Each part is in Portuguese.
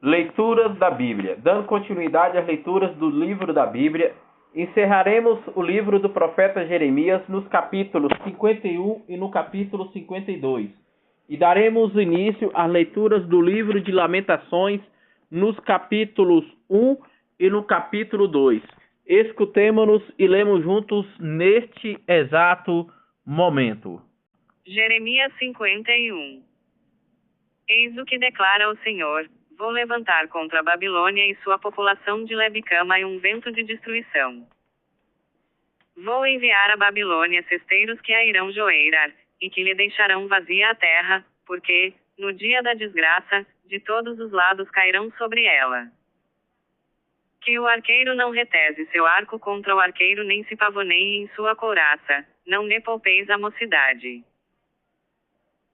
Leituras da Bíblia. Dando continuidade às leituras do livro da Bíblia, encerraremos o livro do profeta Jeremias nos capítulos 51 e no capítulo 52. E daremos início às leituras do livro de Lamentações nos capítulos 1 e no capítulo 2. Escutemo-nos e lemos juntos neste exato momento. Jeremias 51. Eis o que declara o Senhor: vou levantar contra a Babilônia e sua população de leve-cama um vento de destruição. Vou enviar à Babilônia cesteiros que a irão joeirar, e que lhe deixarão vazia a terra, porque, no dia da desgraça, de todos os lados cairão sobre ela. Que o arqueiro não retese seu arco contra o arqueiro, nem se pavoneie em sua couraça, não lhe poupeis a mocidade.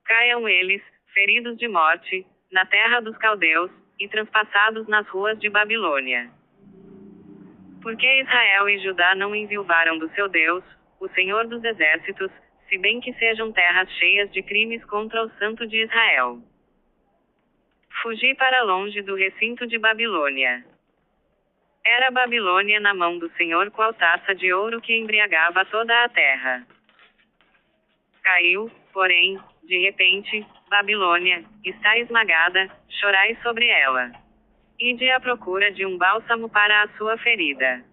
Caiam eles, feridos de morte, na terra dos caldeus, e transpassados nas ruas de Babilônia. Porque Israel e Judá não enviuvaram do seu Deus, o Senhor dos exércitos, se bem que sejam terras cheias de crimes contra o Santo de Israel. Fugi para longe do recinto de Babilônia. Era Babilônia na mão do Senhor qual taça de ouro que embriagava toda a terra. Caiu, porém, de repente, Babilônia, está esmagada, chorai sobre ela. Ide à procura de um bálsamo para a sua ferida.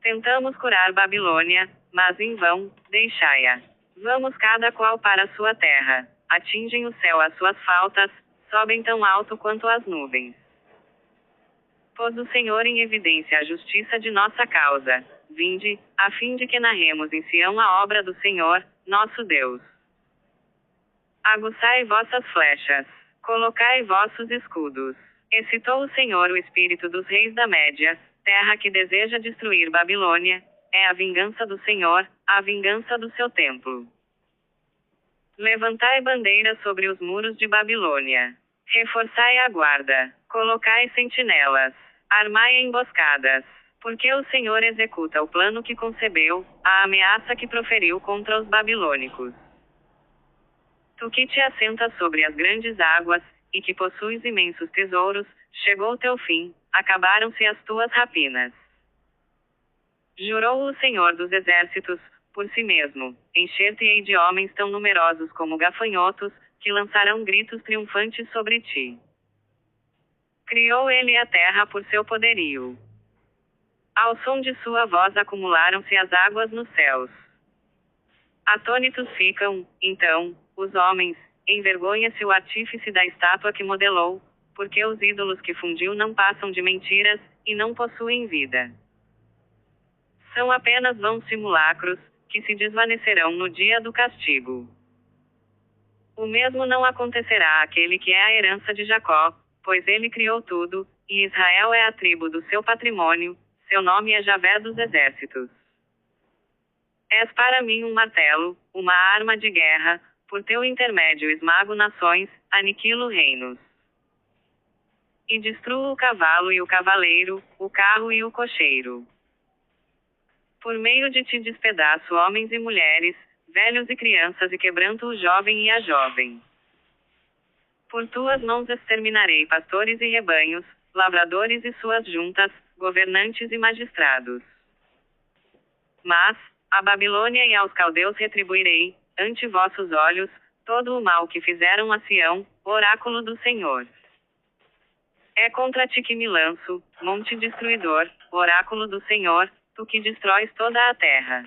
Tentamos curar Babilônia, mas em vão, deixai-a. Vamos cada qual para sua terra, atingem o céu as suas faltas, sobem tão alto quanto as nuvens. Pôs o Senhor em evidência a justiça de nossa causa. Vinde, a fim de que narremos em Sião a obra do Senhor, nosso Deus. Aguçai vossas flechas, colocai vossos escudos. Excitou o Senhor o espírito dos reis da Média, terra que deseja destruir Babilônia, é a vingança do Senhor, a vingança do seu templo. Levantai bandeira sobre os muros de Babilônia. Reforçai a guarda, colocai sentinelas, armai emboscadas, porque o Senhor executa o plano que concebeu, a ameaça que proferiu contra os babilônicos. Tu que te assentas sobre as grandes águas, e que possuis imensos tesouros, chegou teu fim, acabaram-se as tuas rapinas. Jurou o Senhor dos exércitos, por si mesmo: encher-te-ei de homens tão numerosos como gafanhotos, que lançarão gritos triunfantes sobre ti. Criou ele a terra por seu poderio. Ao som de sua voz acumularam-se as águas nos céus. Atônitos ficam, então, os homens, envergonha-se o artífice da estátua que modelou, porque os ídolos que fundiu não passam de mentiras, e não possuem vida. São apenas vãos simulacros, que se desvanecerão no dia do castigo. O mesmo não acontecerá àquele que é a herança de Jacó, pois ele criou tudo, e Israel é a tribo do seu patrimônio, seu nome é Javé dos exércitos. És para mim um martelo, uma arma de guerra, por teu intermédio esmago nações, aniquilo reinos. E destruo o cavalo e o cavaleiro, o carro e o cocheiro. Por meio de ti despedaço homens e mulheres, velhos e crianças, e quebranto o jovem e a jovem. Por tuas mãos exterminarei pastores e rebanhos, lavradores e suas juntas, governantes e magistrados. Mas, à Babilônia e aos caldeus retribuirei, ante vossos olhos, todo o mal que fizeram a Sião, oráculo do Senhor. É contra ti que me lanço, monte destruidor, oráculo do Senhor, tu que destróis toda a terra.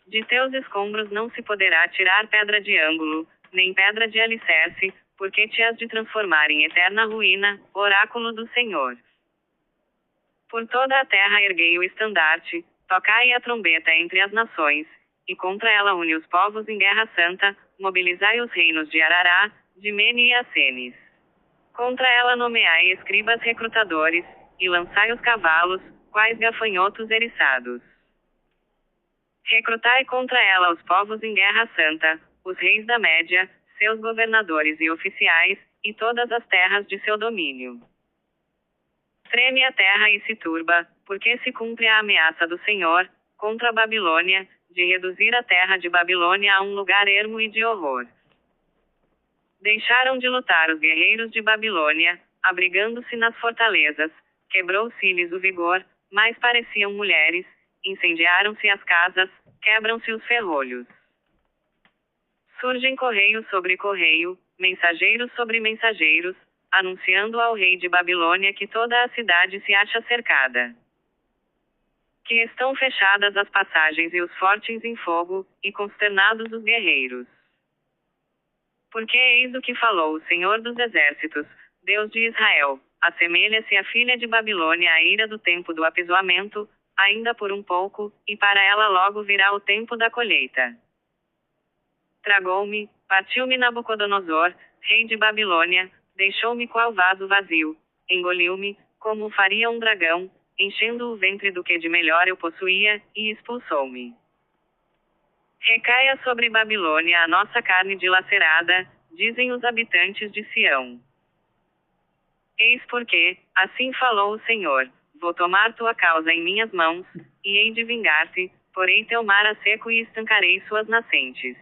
De teus escombros não se poderá tirar pedra de ângulo, nem pedra de alicerce, porque te has de transformar em eterna ruína, oráculo do Senhor. Por toda a terra erguei o estandarte, tocai a trombeta entre as nações, e contra ela une os povos em guerra santa, mobilizai os reinos de Arará, de Mene e Acenes. Contra ela nomeai escribas recrutadores, e lançai os cavalos, quais gafanhotos eriçados. Recrutai contra ela os povos em guerra santa, os reis da Média, seus governadores e oficiais, e todas as terras de seu domínio. Treme a terra e se turba, porque se cumpre a ameaça do Senhor, contra a Babilônia, de reduzir a terra de Babilônia a um lugar ermo e de horror. Deixaram de lutar os guerreiros de Babilônia, abrigando-se nas fortalezas, quebrou-se-lhes o vigor, mas pareciam mulheres, incendiaram-se as casas, quebram-se os ferrolhos. Surgem correio sobre correio, mensageiros sobre mensageiros, anunciando ao rei de Babilônia que toda a cidade se acha cercada. Que estão fechadas as passagens e os fortes em fogo, e consternados os guerreiros. Porque eis o que falou o Senhor dos Exércitos, Deus de Israel, assemelha-se a filha de Babilônia à ira do tempo do apisoamento, ainda por um pouco, e para ela logo virá o tempo da colheita. Tragou-me, partiu-me Nabucodonosor, rei de Babilônia, deixou-me qual vaso vazio, engoliu-me, como faria um dragão, enchendo o ventre do que de melhor eu possuía, e expulsou-me. Recaia sobre Babilônia a nossa carne dilacerada, dizem os habitantes de Sião. Eis porque, assim falou o Senhor, vou tomar tua causa em minhas mãos, e hei de vingar-te, porei teu mar a seco e estancarei suas nascentes.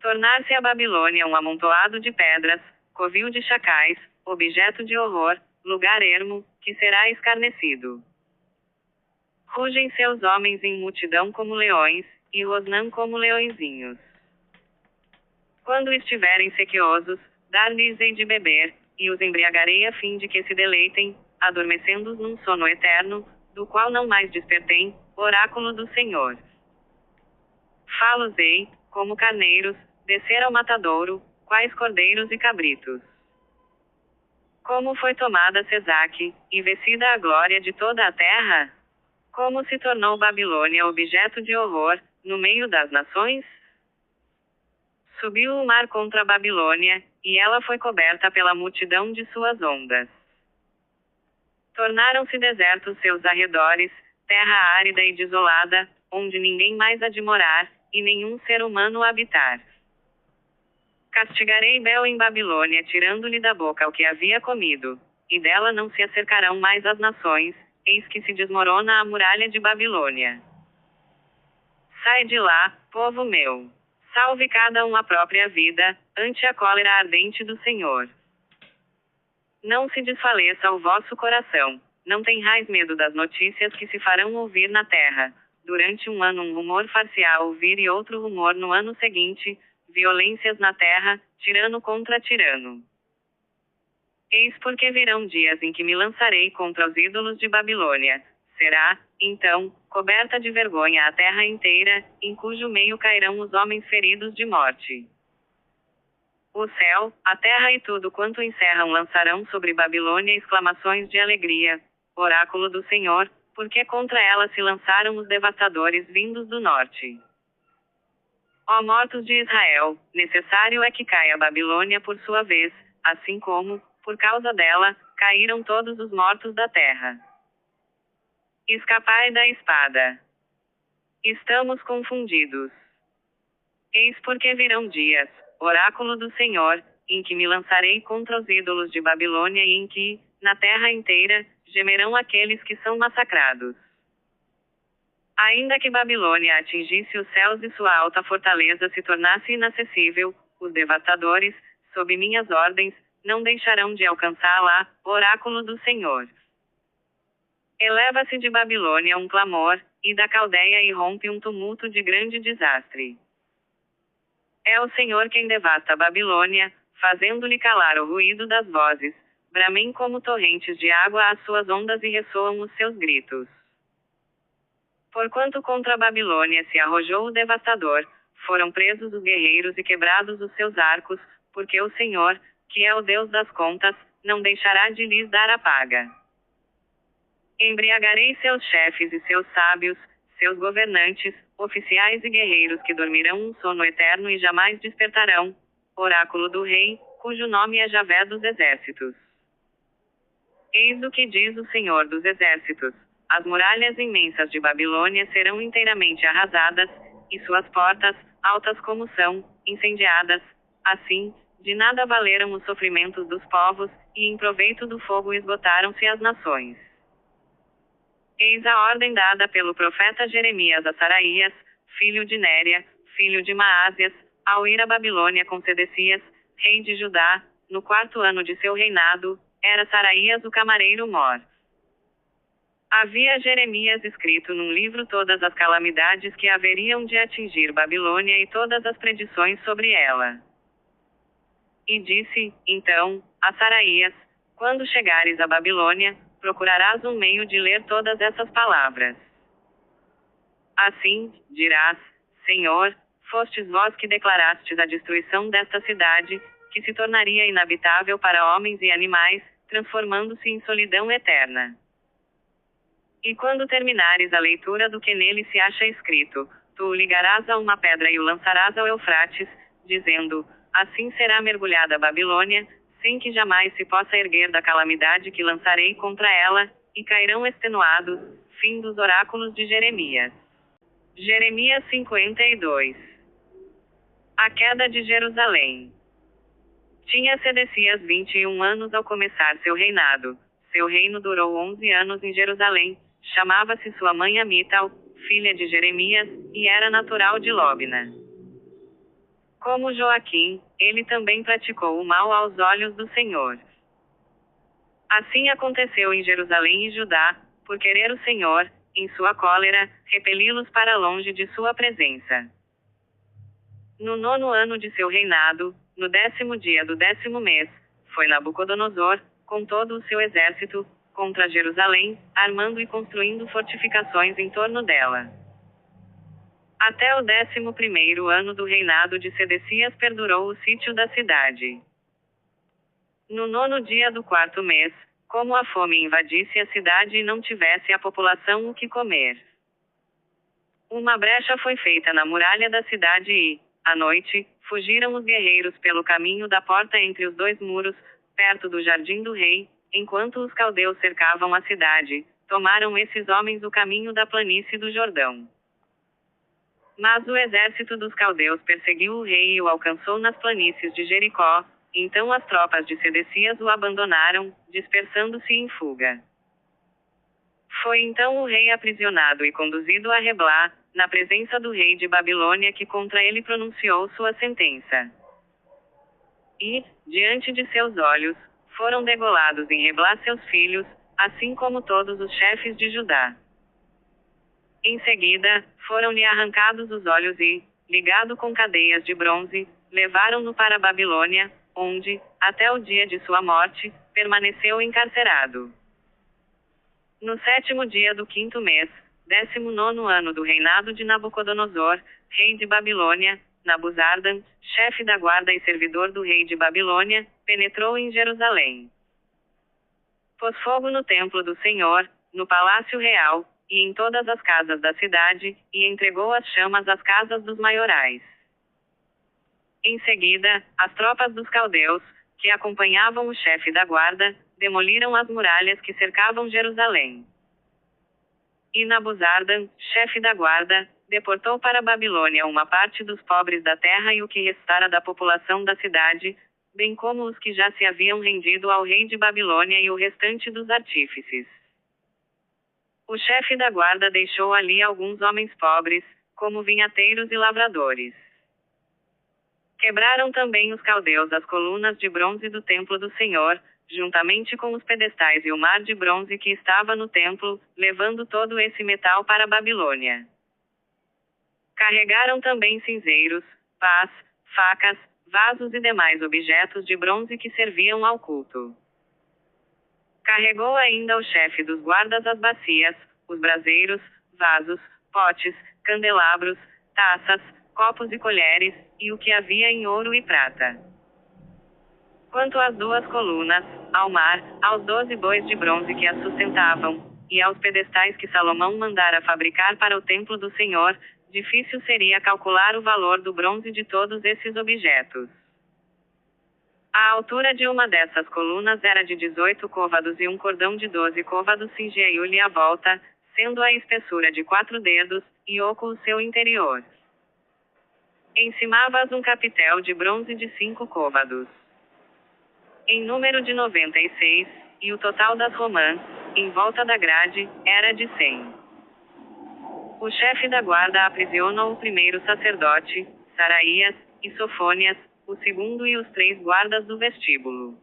Tornar-se a Babilônia um amontoado de pedras, covil de chacais, objeto de horror, lugar ermo, que será escarnecido. Rugem seus homens em multidão como leões, e rosnam como leõezinhos. Quando estiverem sequiosos, dar-lhes hei de beber, e os embriagarei a fim de que se deleitem, adormecendo-os num sono eterno, do qual não mais despertem, oráculo do Senhor. Fá-los-ei, como carneiros, descer ao matadouro, quais cordeiros e cabritos. Como foi tomada Sesaque, e vestida a glória de toda a terra? Como se tornou Babilônia objeto de horror, no meio das nações? Subiu o mar contra a Babilônia, e ela foi coberta pela multidão de suas ondas. Tornaram-se desertos seus arredores, terra árida e desolada, onde ninguém mais há de morar, e nenhum ser humano habitar. Castigarei Bel em Babilônia, tirando-lhe da boca o que havia comido, e dela não se acercarão mais as nações, eis que se desmorona a muralha de Babilônia. Sai de lá, povo meu. Salve cada um a própria vida, ante a cólera ardente do Senhor. Não se desfaleça o vosso coração, não tenhais medo das notícias que se farão ouvir na terra. Durante um ano um rumor far-se-á ouvir e outro rumor no ano seguinte, violências na terra, tirano contra tirano. Eis porque virão dias em que me lançarei contra os ídolos de Babilônia. Será, então, coberta de vergonha a terra inteira, em cujo meio cairão os homens feridos de morte. O céu, a terra e tudo quanto encerram lançarão sobre Babilônia exclamações de alegria. Oráculo do Senhor, porque contra ela se lançaram os devastadores vindos do norte. Ó mortos de Israel, necessário é que caia Babilônia por sua vez, assim como, por causa dela, caíram todos os mortos da terra. Escapai da espada. Estamos confundidos. Eis porque virão dias, oráculo do Senhor, em que me lançarei contra os ídolos de Babilônia e em que, na terra inteira, gemerão aqueles que são massacrados. Ainda que Babilônia atingisse os céus e sua alta fortaleza se tornasse inacessível, os devastadores, sob minhas ordens, não deixarão de alcançá-la, oráculo do Senhor. Eleva-se de Babilônia um clamor, e da Caldeia irrompe um tumulto de grande desastre. É o Senhor quem devasta a Babilônia, fazendo-lhe calar o ruído das vozes, bramem como torrentes de água as suas ondas e ressoam os seus gritos. Porquanto contra a Babilônia se arrojou o devastador, foram presos os guerreiros e quebrados os seus arcos, porque o Senhor, que é o Deus das contas, não deixará de lhes dar a paga. Embriagarei seus chefes e seus sábios, seus governantes, oficiais e guerreiros que dormirão um sono eterno e jamais despertarão. Oráculo do Rei, cujo nome é Javé dos Exércitos. Eis o que diz o Senhor dos Exércitos. As muralhas imensas de Babilônia serão inteiramente arrasadas, e suas portas, altas como são, incendiadas. Assim, de nada valeram os sofrimentos dos povos, e em proveito do fogo esgotaram-se as nações. Eis a ordem dada pelo profeta Jeremias a Saraías, filho de Néria, filho de Maásias, ao ir a Babilônia com Sedecias, rei de Judá, no 4º ano de seu reinado, era Saraías o camareiro-mor. Havia Jeremias escrito num livro todas as calamidades que haveriam de atingir Babilônia e todas as predições sobre ela. E disse, então, a Saraías: quando chegares a Babilônia, procurarás um meio de ler todas essas palavras. Assim, dirás: Senhor, fostes vós que declarastes a destruição desta cidade, que se tornaria inabitável para homens e animais, transformando-se em solidão eterna. E quando terminares a leitura do que nele se acha escrito, tu o ligarás a uma pedra e o lançarás ao Eufrates, dizendo: assim será mergulhada a Babilônia, sem que jamais se possa erguer da calamidade que lançarei contra ela, e cairão extenuados. Fim dos oráculos de Jeremias. Jeremias 52. A queda de Jerusalém. Tinha Sedecias 21 anos ao começar seu reinado. Seu reino durou 11 anos em Jerusalém. Chamava-se sua mãe Amital, filha de Jeremias, e era natural de Lóbna. Como Joaquim, ele também praticou o mal aos olhos do Senhor. Assim aconteceu em Jerusalém e Judá, por querer o Senhor, em sua cólera, repeli-los para longe de sua presença. No 9º ano de seu reinado, no 10º dia do 10º mês, foi Nabucodonosor, com todo o seu exército, contra Jerusalém, armando e construindo fortificações em torno dela. Até o 11º ano do reinado de Sedecias perdurou o sítio da cidade. No 9º dia do 4º mês, como a fome invadisse a cidade e não tivesse a população o que comer, uma brecha foi feita na muralha da cidade e, à noite, fugiram os guerreiros pelo caminho da porta entre os 2 muros, perto do jardim do rei, enquanto os caldeus cercavam a cidade. Tomaram esses homens o caminho da planície do Jordão. Mas o exército dos caldeus perseguiu o rei e o alcançou nas planícies de Jericó. Então as tropas de Sedecias o abandonaram, dispersando-se em fuga. Foi então o rei aprisionado e conduzido a Reblá, na presença do rei de Babilônia, que contra ele pronunciou sua sentença. E, diante de seus olhos, foram degolados em Reblá seus filhos, assim como todos os chefes de Judá. Em seguida, foram-lhe arrancados os olhos e, ligado com cadeias de bronze, levaram-no para a Babilônia, onde, até o dia de sua morte, permaneceu encarcerado. No 7º dia do 5º mês, 19º ano do reinado de Nabucodonosor, rei de Babilônia, Nabuzardan, chefe da guarda e servidor do rei de Babilônia, penetrou em Jerusalém. Pôs fogo no templo do Senhor, no palácio real, e em todas as casas da cidade, e entregou as chamas às casas dos maiorais. Em seguida, as tropas dos caldeus, que acompanhavam o chefe da guarda, demoliram as muralhas que cercavam Jerusalém. E Nabuzardan, chefe da guarda, deportou para a Babilônia uma parte dos pobres da terra e o que restara da população da cidade, bem como os que já se haviam rendido ao rei de Babilônia e o restante dos artífices. O chefe da guarda deixou ali alguns homens pobres, como vinhateiros e lavradores. Quebraram também os caldeus as colunas de bronze do templo do Senhor, juntamente com os pedestais e o mar de bronze que estava no templo, levando todo esse metal para a Babilônia. Carregaram também cinzeiros, pás, facas, vasos e demais objetos de bronze que serviam ao culto. Carregou ainda o chefe dos guardas as bacias, os braseiros, vasos, potes, candelabros, taças, copos e colheres, e o que havia em ouro e prata. Quanto às 2 colunas, ao mar, aos 12 bois de bronze que as sustentavam, e aos pedestais que Salomão mandara fabricar para o templo do Senhor, difícil seria calcular o valor do bronze de todos esses objetos. A altura de uma dessas colunas era de 18 côvados e um cordão de 12 côvados cingia-lhe a volta, sendo a espessura de 4 dedos, e oco o seu interior. Encimava-as um capitel de bronze de 5 côvados. Em número de 96, e o total das romãs, em volta da grade, era de 100. O chefe da guarda aprisiona o primeiro sacerdote, Saraías, e Sofônias, o segundo e os 3 guardas do vestíbulo.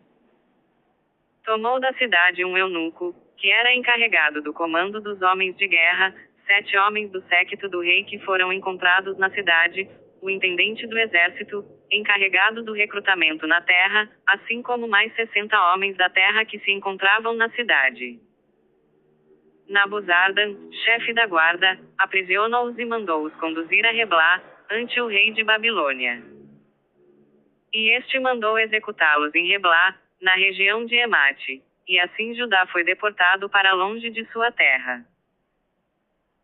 Tomou da cidade um eunuco, que era encarregado do comando dos homens de guerra, 7 homens do séquito do rei que foram encontrados na cidade, o intendente do exército, encarregado do recrutamento na terra, assim como mais 60 homens da terra que se encontravam na cidade. Nabuzardan, chefe da guarda, aprisionou-os e mandou-os conduzir a Reblá, ante o rei de Babilônia. E este mandou executá-los em Reblá, na região de Emate, e assim Judá foi deportado para longe de sua terra.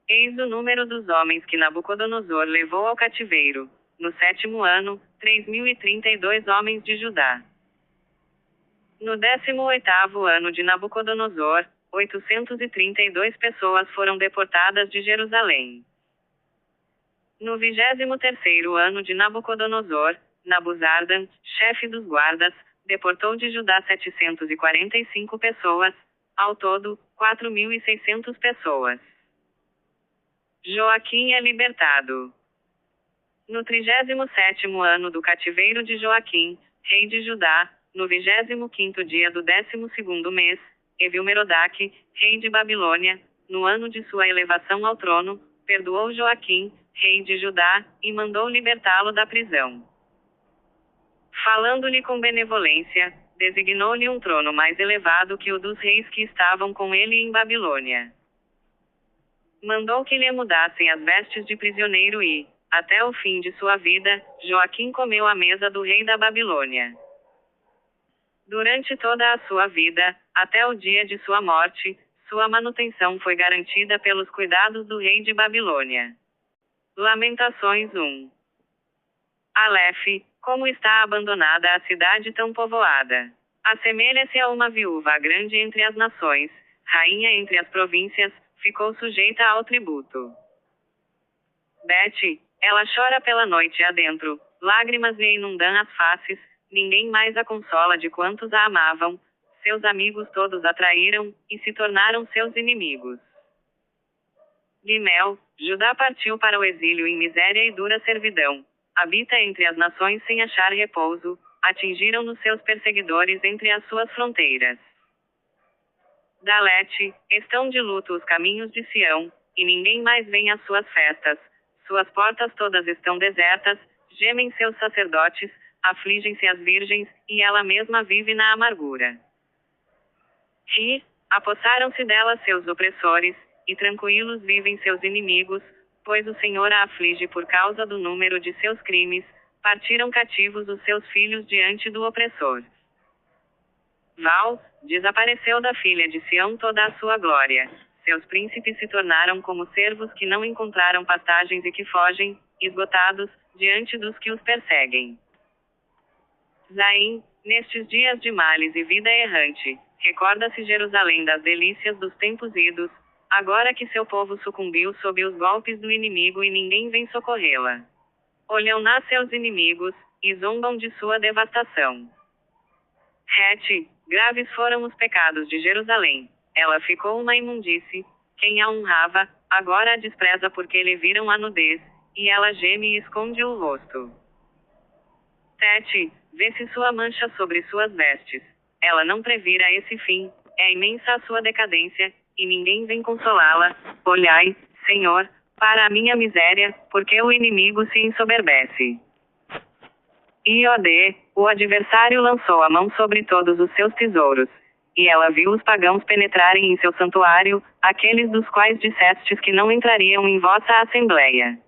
Eis o número dos homens que Nabucodonosor levou ao cativeiro, no 7º ano, 3.032 homens de Judá. No 18º ano de Nabucodonosor, 832 pessoas foram deportadas de Jerusalém. No 23º ano de Nabucodonosor, Nabuzardan, chefe dos guardas, deportou de Judá 745 pessoas, ao todo, 4.600 pessoas. Joaquim é libertado. No 37º ano do cativeiro de Joaquim, rei de Judá, no 25º dia do 12º mês, Evil-Merodach, rei de Babilônia, no ano de sua elevação ao trono, perdoou Joaquim, rei de Judá, e mandou libertá-lo da prisão. Falando-lhe com benevolência, designou-lhe um trono mais elevado que o dos reis que estavam com ele em Babilônia. Mandou que lhe mudassem as vestes de prisioneiro e, até o fim de sua vida, Joaquim comeu à mesa do rei da Babilônia. Durante toda a sua vida, até o dia de sua morte, sua manutenção foi garantida pelos cuidados do rei de Babilônia. Lamentações 1. Aleph, como está abandonada a cidade tão povoada. Assemelha-se a uma viúva grande entre as nações, rainha entre as províncias, ficou sujeita ao tributo. Bet, ela chora pela noite adentro, lágrimas lhe inundam as faces, ninguém mais a consola de quantos a amavam, seus amigos todos a traíram, e se tornaram seus inimigos. Gimel, Judá partiu para o exílio em miséria e dura servidão, habita entre as nações sem achar repouso, atingiram-no seus perseguidores entre as suas fronteiras. Dalete, estão de luto os caminhos de Sião, e ninguém mais vem às suas festas, suas portas todas estão desertas, gemem seus sacerdotes, afligem-se as virgens, e ela mesma vive na amargura. Ri, apossaram-se dela seus opressores, e tranquilos vivem seus inimigos, pois o Senhor a aflige por causa do número de seus crimes, partiram cativos os seus filhos diante do opressor. Val, desapareceu da filha de Sião toda a sua glória, seus príncipes se tornaram como cervos que não encontraram pastagens e que fogem, esgotados, diante dos que os perseguem. Zaim, nestes dias de males e vida errante, recorda-se Jerusalém das delícias dos tempos idos, agora que seu povo sucumbiu sob os golpes do inimigo e ninguém vem socorrê-la. Olham-na seus inimigos, e zombam de sua devastação. Het, graves foram os pecados de Jerusalém, ela ficou uma imundície, quem a honrava, agora a despreza porque lhe viram a nudez, e ela geme e esconde o rosto. Tete, vê-se sua mancha sobre suas vestes, ela não previra esse fim, é imensa a sua decadência, e ninguém vem consolá-la. Olhai, Senhor, para a minha miséria, porque o inimigo se ensoberbece. Iode, o adversário lançou a mão sobre todos os seus tesouros, e ela viu os pagãos penetrarem em seu santuário, aqueles dos quais dissestes que não entrariam em vossa assembleia.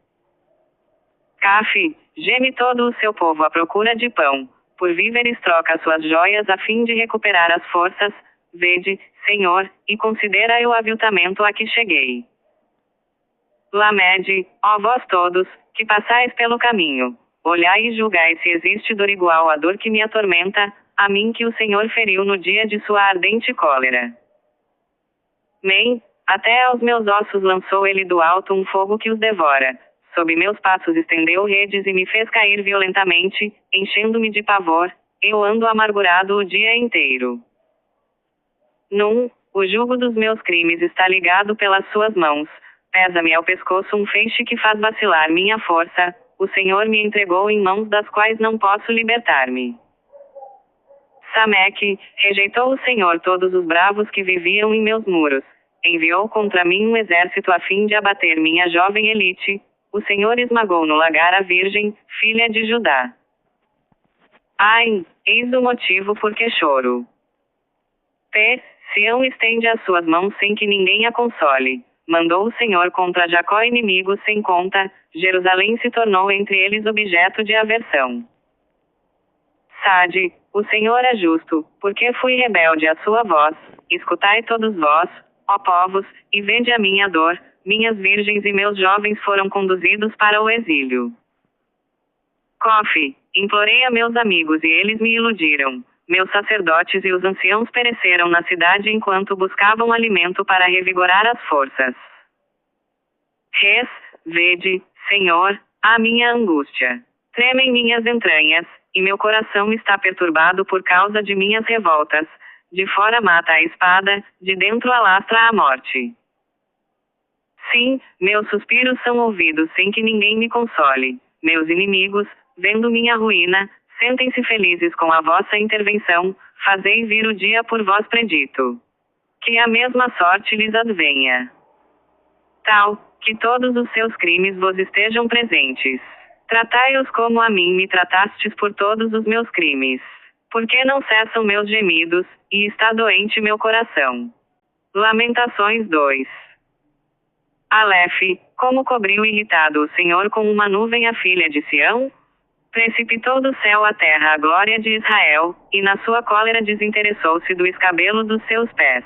Caf, geme todo o seu povo à procura de pão, por víveres troca suas joias a fim de recuperar as forças, vede, Senhor, e considera o aviltamento a que cheguei. Lamed, ó vós todos, que passais pelo caminho, olhai e julgai se existe dor igual à dor que me atormenta, a mim que o Senhor feriu no dia de sua ardente cólera. Men, até aos meus ossos lançou ele do alto um fogo que os devora, sob meus passos estendeu redes e me fez cair violentamente, enchendo-me de pavor, eu ando amargurado o dia inteiro. Num, o jugo dos meus crimes está ligado pelas suas mãos, pesa-me ao pescoço um feixe que faz vacilar minha força, o Senhor me entregou em mãos das quais não posso libertar-me. Sameque, rejeitou o Senhor todos os bravos que viviam em meus muros. Enviou contra mim um exército a fim de abater minha jovem elite. O Senhor esmagou no lagar a virgem, filha de Judá. Ai, eis o motivo por que choro. Sião estende as suas mãos sem que ninguém a console. Mandou o Senhor contra Jacó inimigos sem conta, Jerusalém se tornou entre eles objeto de aversão. Sade, o Senhor é justo, porque fui rebelde à sua voz. Escutai todos vós, ó povos, e vede a minha dor. Minhas virgens e meus jovens foram conduzidos para o exílio. Cofe, implorei a meus amigos e eles me iludiram. Meus sacerdotes e os anciãos pereceram na cidade enquanto buscavam alimento para revigorar as forças. Vede, Senhor, a minha angústia. Tremem minhas entranhas, e meu coração está perturbado por causa de minhas revoltas. De fora mata a espada, de dentro alastra a morte. Sim, meus suspiros são ouvidos sem que ninguém me console. Meus inimigos, vendo minha ruína, sentem-se felizes com a vossa intervenção, fazei vir o dia por vós predito. Que a mesma sorte lhes advenha. Tal, que todos os seus crimes vos estejam presentes. Tratai-os como a mim me tratastes por todos os meus crimes. Porque não cessam meus gemidos, e está doente meu coração. Lamentações 2. Alef, como cobriu irritado o Senhor com uma nuvem a filha de Sião? Precipitou do céu à terra a glória de Israel, e na sua cólera desinteressou-se do escabelo dos seus pés.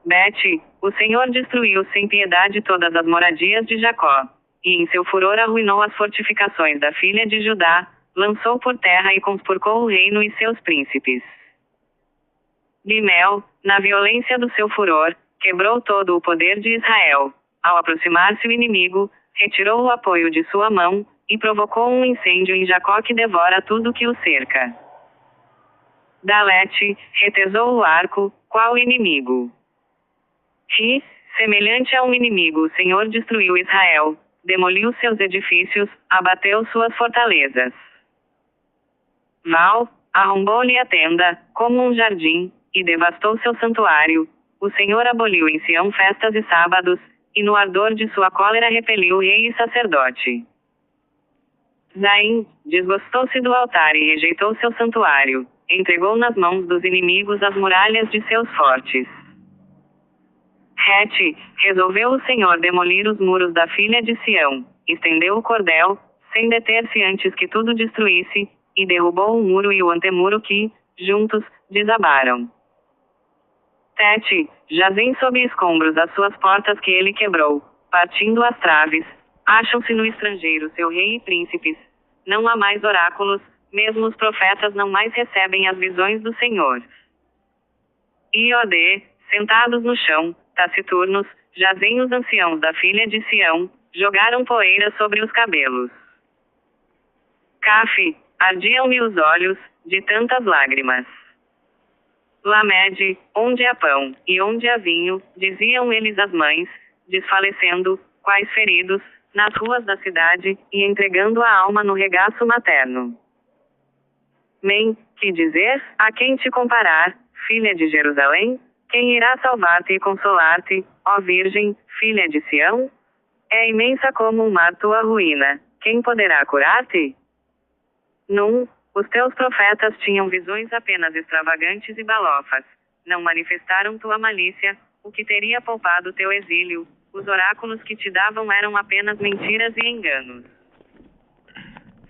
Bete, o Senhor destruiu sem piedade todas as moradias de Jacó, e em seu furor arruinou as fortificações da filha de Judá, lançou por terra e conspurcou o reino e seus príncipes. Bimel, na violência do seu furor, quebrou todo o poder de Israel. Ao aproximar-se o inimigo, retirou o apoio de sua mão, e provocou um incêndio em Jacó que devora tudo que o cerca. Dalete, retesou o arco, qual inimigo. Semelhante a um inimigo o Senhor destruiu Israel, demoliu seus edifícios, abateu suas fortalezas. Val, arrombou-lhe a tenda, como um jardim, e devastou seu santuário. O Senhor aboliu em Sião festas e sábados, e no ardor de sua cólera repeliu rei e sacerdote. Zaim, desgostou-se do altar e rejeitou seu santuário, entregou nas mãos dos inimigos as muralhas de seus fortes. Resolveu o Senhor demolir os muros da filha de Sião, estendeu o cordel, sem deter-se antes que tudo destruísse, e derrubou o muro e o antemuro que, juntos, desabaram. Jazem sob escombros as suas portas que ele quebrou, partindo as traves, acham-se no estrangeiro seu rei e príncipes. Não há mais oráculos, mesmo os profetas não mais recebem as visões do Senhor. Sentados no chão, taciturnos, jazem os anciãos da filha de Sião, jogaram poeira sobre os cabelos. Ardiam-me os olhos, de tantas lágrimas. Lamed, onde há pão, e onde há vinho, diziam eles às mães, desfalecendo, quais feridos, nas ruas da cidade, e entregando a alma no regaço materno. Que dizer, a quem te comparar, filha de Jerusalém? Quem irá salvar-te e consolar-te, ó Virgem, filha de Sião? É imensa como um mar tua ruína, quem poderá curar-te? Os teus profetas tinham visões apenas extravagantes e balofas, não manifestaram tua malícia, o que teria poupado teu exílio, os oráculos que te davam eram apenas mentiras e enganos.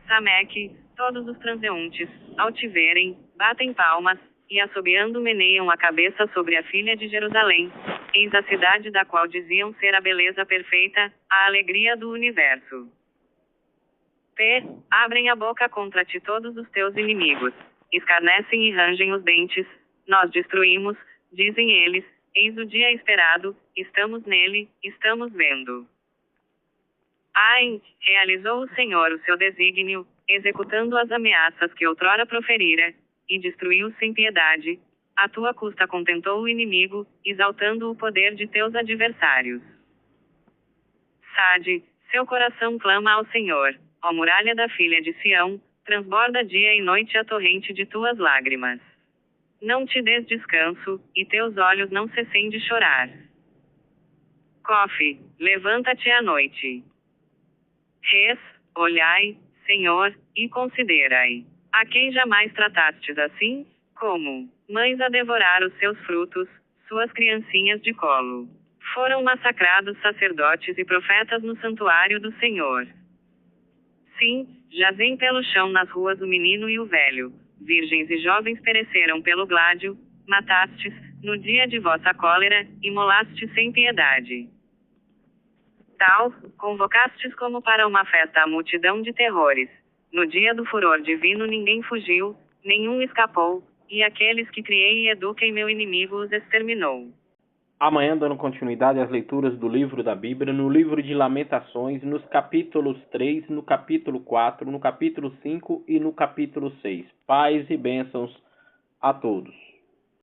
Sameque, todos os transeuntes, ao te verem, batem palmas, e assobiando meneiam a cabeça sobre a filha de Jerusalém, eis a cidade da qual diziam ser a beleza perfeita, a alegria do universo. Abrem a boca contra ti todos os teus inimigos, escarnecem e rangem os dentes, nós destruímos, dizem eles, eis o dia esperado, estamos nele, estamos vendo. Realizou o Senhor o seu desígnio, executando as ameaças que outrora proferira, e destruiu sem piedade, a tua custa contentou o inimigo, exaltando o poder de teus adversários. Seu coração clama ao Senhor, ó muralha da filha de Sião, transborda dia e noite a torrente de tuas lágrimas. Não te des descanso, e teus olhos não cessem de chorar. Cofe, levanta-te à noite. Res, olhai, Senhor, e considerai. A quem jamais tratastes assim? Como mães a devorar os seus frutos, suas criancinhas de colo. Foram massacrados sacerdotes e profetas no santuário do Senhor. Sim, jazem pelo chão nas ruas o menino e o velho. Virgens e jovens pereceram pelo gládio, matastes, no dia de vossa cólera, imolastes sem piedade. Tal, convocastes como para uma festa a multidão de terrores. No dia do furor divino ninguém fugiu, nenhum escapou, e aqueles que criei e eduquei meu inimigo os exterminou. Amanhã, dando continuidade às leituras do livro da Bíblia, no livro de Lamentações, nos capítulos 3, no capítulo 4, no capítulo 5 e no capítulo 6. Paz e bênçãos a todos.